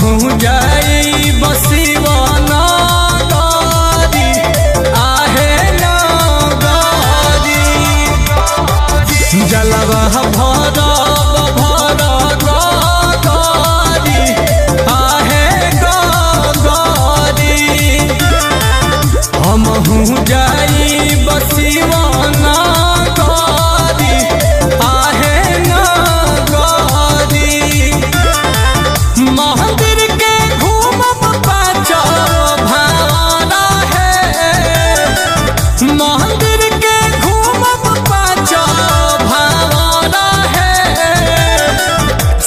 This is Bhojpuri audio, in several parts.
जाई बसिवाना गारी आहे ना गारी जलवा भरब भर गारी आहे गारी हमहू जाई बसिवाना गारी आहे ना गारी मंदिर के घूमब पाँचो भावना है मंदिर के घूमब पाँचो भावना है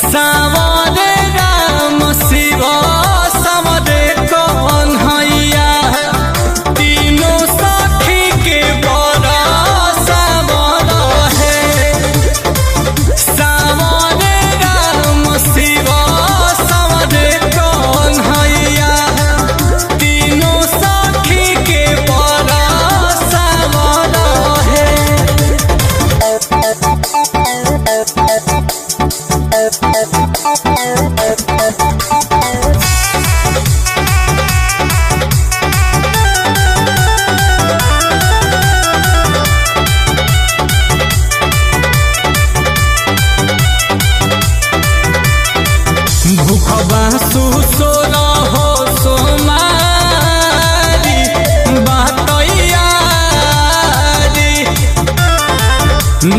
सावरे राम शिव सावरे कन्हैया तीनों सखी के बड़ा सावरा है सावरे राम शिव सावरे कन्हैया तीनों सखी के बड़ा सावरा है। भूखबा सुसोर हो सोमारी बतैयारी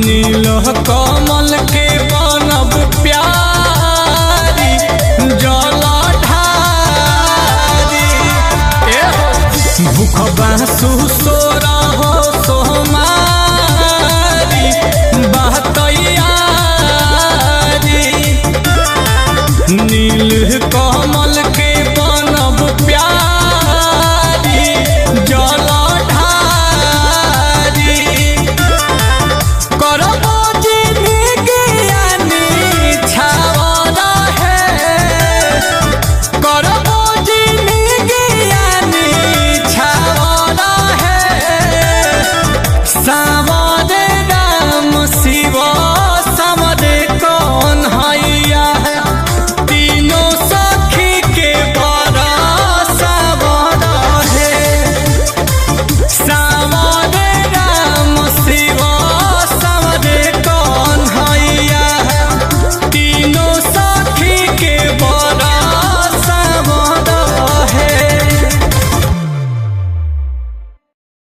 नील कमल के बनब प्यारी जल ढारी भूखबा सुसोर हो सोमारी बतैयारी नील कमल के बनब प्यारी जल ढारी करबो जिंदगी छावरा है करबो जिंदगी छावरा है सावरे राम शिव